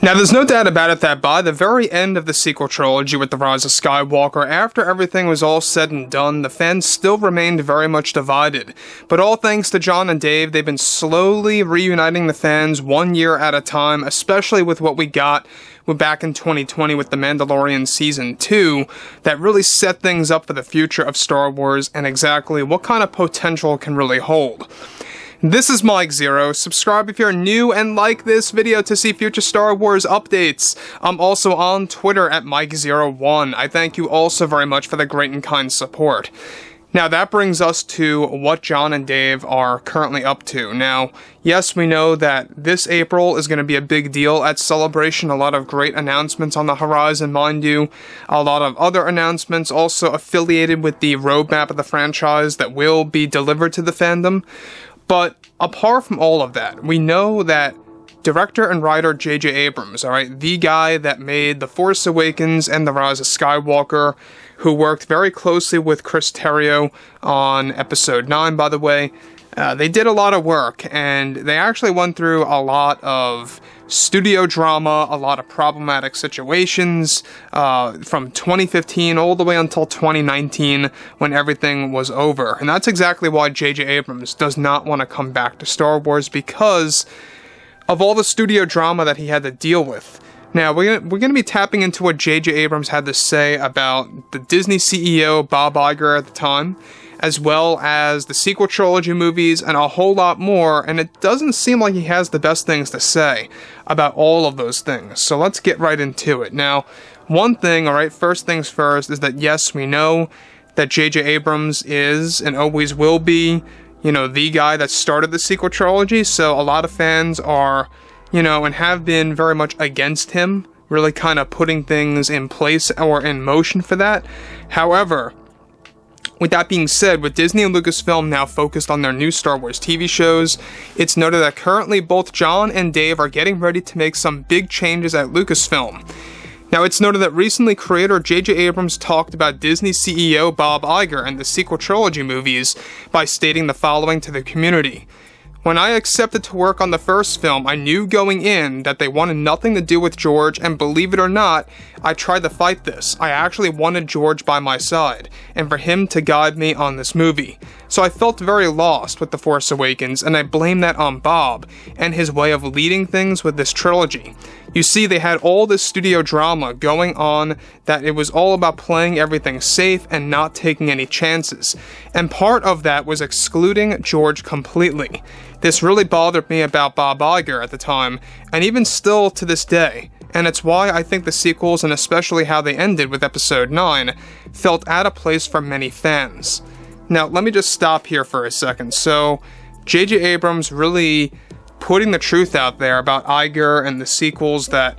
Now, there's no doubt about it that by the very end of the sequel trilogy with The Rise of Skywalker, after everything was all said and done, the fans still remained very much divided. But all thanks to Jon and Dave, they've been slowly reuniting the fans 1 year at a time, especially with what we got back in 2020 with The Mandalorian Season 2, that really set things up for the future of Star Wars and exactly what kind of potential it can really hold. This is Mike Zero. Subscribe if you're new and like this video to see future Star Wars updates. I'm also on Twitter at Mike01. I thank you also very much for the great and kind support. Now that brings us to what Jon and Dave are currently up to. Now, yes, we know that this April is going to be a big deal at Celebration. A lot of great announcements on the horizon, mind you. A lot of other announcements also affiliated with the roadmap of the franchise that will be delivered to the fandom. But apart from all of that, we know that director and writer J.J. Abrams, alright, the guy that made The Force Awakens and The Rise of Skywalker, who worked very closely with Chris Terrio on Episode 9, by the way, they did a lot of work, and they actually went through a lot of studio drama, a lot of problematic situations, from 2015 all the way until 2019 when everything was over. And that's exactly why J.J. Abrams does not want to come back to Star Wars, because of all the studio drama that he had to deal with. Now, we're going to be tapping into what J.J. Abrams had to say about the Disney CEO, Bob Iger, at the time, as well as the sequel trilogy movies and a whole lot more, and it doesn't seem like he has the best things to say about all of those things. So let's get right into it. Now, one thing, alright, first things first, is that yes, we know that J.J. Abrams is, and always will be, you know, the guy that started the sequel trilogy, so a lot of fans are, you know, and have been very much against him, really kind of putting things in place or in motion for that. However, with that being said, with Disney and Lucasfilm now focused on their new Star Wars TV shows, it's noted that currently both Jon and Dave are getting ready to make some big changes at Lucasfilm. Now, it's noted that recently creator J.J. Abrams talked about Disney CEO Bob Iger and the sequel trilogy movies by stating the following to the community. When I accepted to work on the first film, I knew going in that they wanted nothing to do with George, and believe it or not, I tried to fight this. I actually wanted George by my side, and for him to guide me on this movie. So I felt very lost with The Force Awakens, and I blame that on Bob, and his way of leading things with this trilogy. You see, they had all this studio drama going on, that it was all about playing everything safe and not taking any chances. And part of that was excluding George completely. This really bothered me about Bob Iger at the time, and even still to this day. And it's why I think the sequels, and especially how they ended with Episode 9, felt out of place for many fans. Now, let me just stop here for a second. So, J.J. Abrams really putting the truth out there about Iger and the sequels, that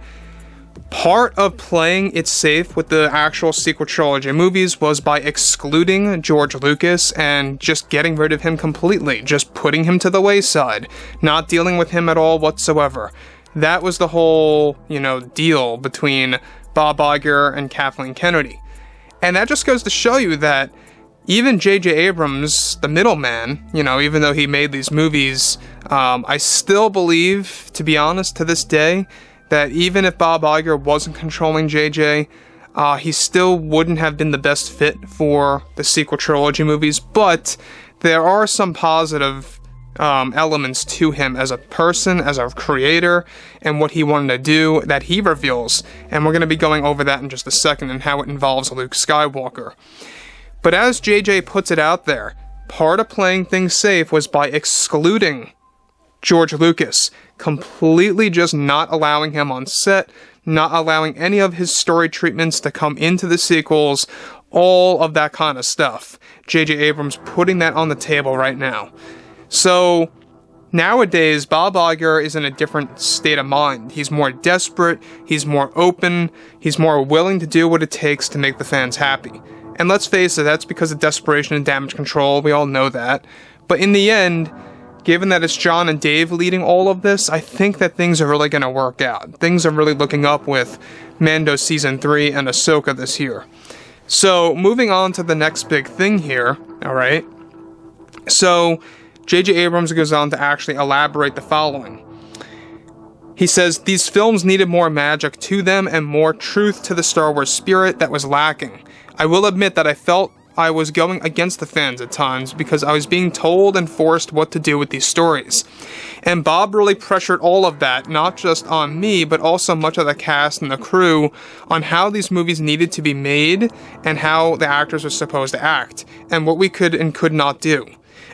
part of playing it safe with the actual sequel trilogy movies was by excluding George Lucas and just getting rid of him completely, just putting him to the wayside, not dealing with him at all whatsoever. That was the whole, you know, deal between Bob Iger and Kathleen Kennedy. And that just goes to show you that even J.J. Abrams, the middleman, you know, even though he made these movies, I still believe, to be honest, to this day, that even if Bob Iger wasn't controlling J.J., he still wouldn't have been the best fit for the sequel trilogy movies, but there are some positive elements to him as a person, as a creator, and what he wanted to do that he reveals, and we're going to be going over that in just a second and how it involves Luke Skywalker. But as JJ puts it out there, part of playing things safe was by excluding George Lucas, completely just not allowing him on set, not allowing any of his story treatments to come into the sequels, all of that kind of stuff. J.J. Abrams putting that on the table right now. So, nowadays, Bob Iger is in a different state of mind. He's more desperate, he's more open, he's more willing to do what it takes to make the fans happy. And let's face it, that's because of desperation and damage control, we all know that. But in the end, given that it's Jon and Dave leading all of this, I think that things are really going to work out. Things are really looking up with Mando Season 3 and Ahsoka this year. So, moving on to the next big thing here, alright? So, J.J. Abrams goes on to actually elaborate the following. He says, these films needed more magic to them and more truth to the Star Wars spirit that was lacking. I will admit that I felt I was going against the fans at times because I was being told and forced what to do with these stories. And Bob really pressured all of that, not just on me, but also much of the cast and the crew, on how these movies needed to be made and how the actors were supposed to act, and what we could and could not do.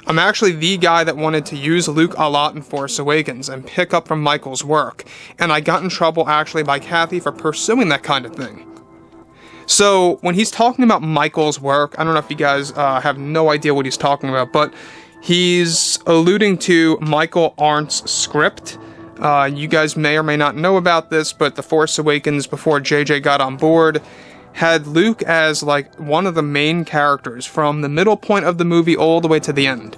I'm actually the guy that wanted to use Luke a lot in Force Awakens and pick up from Michael's work, and I got in trouble actually by Kathy for pursuing that kind of thing. So, when he's talking about Michael's work, I don't know if you guys have no idea what he's talking about, but he's alluding to Michael Arndt's script. You guys may or may not know about this, but The Force Awakens, before JJ got on board, had Luke as like one of the main characters from the middle point of the movie all the way to the end.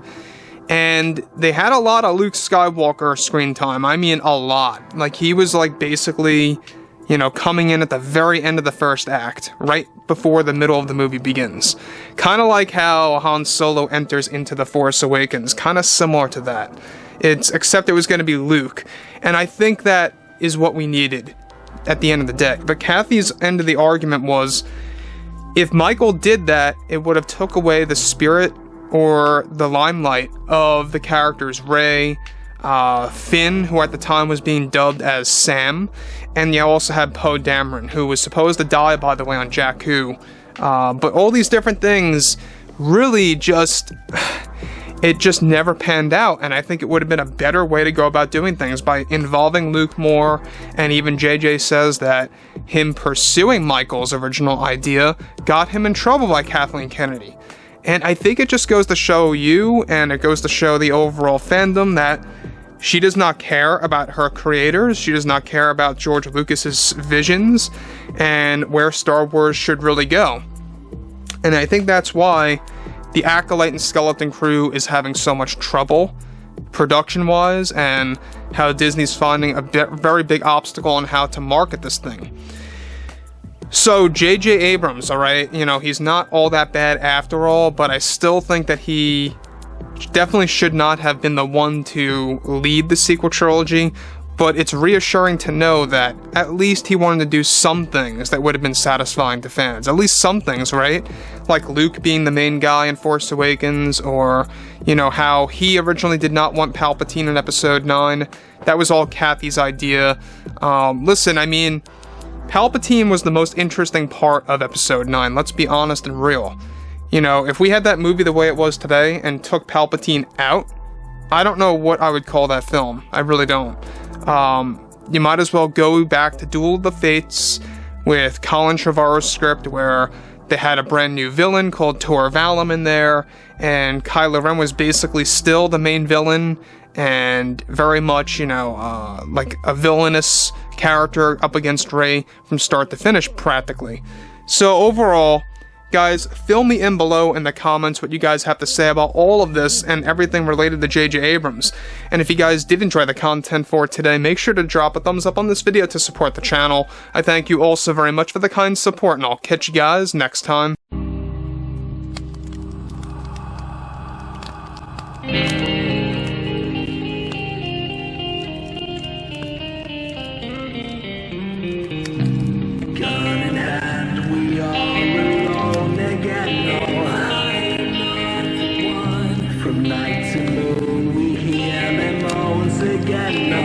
And they had a lot of Luke Skywalker screen time. I mean, a lot. Like, he was like basically, you know, coming in at the very end of the first act, right before the middle of the movie begins. Kind of like how Han Solo enters into The Force Awakens. Kind of similar to that. Except it was going to be Luke. And I think that is what we needed at the end of the day. But Kathy's end of the argument was, if Michael did that, it would have took away the spirit or the limelight of the characters Rey, Finn, who at the time was being dubbed as Sam, and you also had Poe Dameron, who was supposed to die, by the way, on Jakku. But all these different things really just... it just never panned out, and I think it would have been a better way to go about doing things by involving Luke more, and even JJ says that him pursuing Michael's original idea got him in trouble by Kathleen Kennedy. And I think it just goes to show you, and it goes to show the overall fandom, that she does not care about her creators, she does not care about George Lucas's visions, and where Star Wars should really go. And I think that's why the Acolyte and Skeleton Crew is having so much trouble, production-wise, and how Disney's finding a very big obstacle on how to market this thing. So, J.J. Abrams, alright, you know, he's not all that bad after all, but I still think that he definitely should not have been the one to lead the sequel trilogy, but it's reassuring to know that at least he wanted to do some things that would have been satisfying to fans. At least some things, right? Like Luke being the main guy in Force Awakens, or, you know, how he originally did not want Palpatine in Episode 9. That was all Kathy's idea. Listen, I mean, Palpatine was the most interesting part of Episode 9, let's be honest and real. You know, if we had that movie the way it was today and took Palpatine out, I don't know what I would call that film. I really don't. You might as well go back to Duel of the Fates with Colin Trevorrow's script, where they had a brand new villain called Tor Valum in there, and Kylo Ren was basically still the main villain, and very much, you know, like a villainous character up against Rey from start to finish, practically. So overall, guys, fill me in below in the comments what you guys have to say about all of this and everything related to J.J. Abrams. And if you guys did enjoy the content for today, make sure to drop a thumbs up on this video to support the channel. I thank you all so very much for the kind support, and I'll catch you guys next time. From night to moon, we hear them moans again.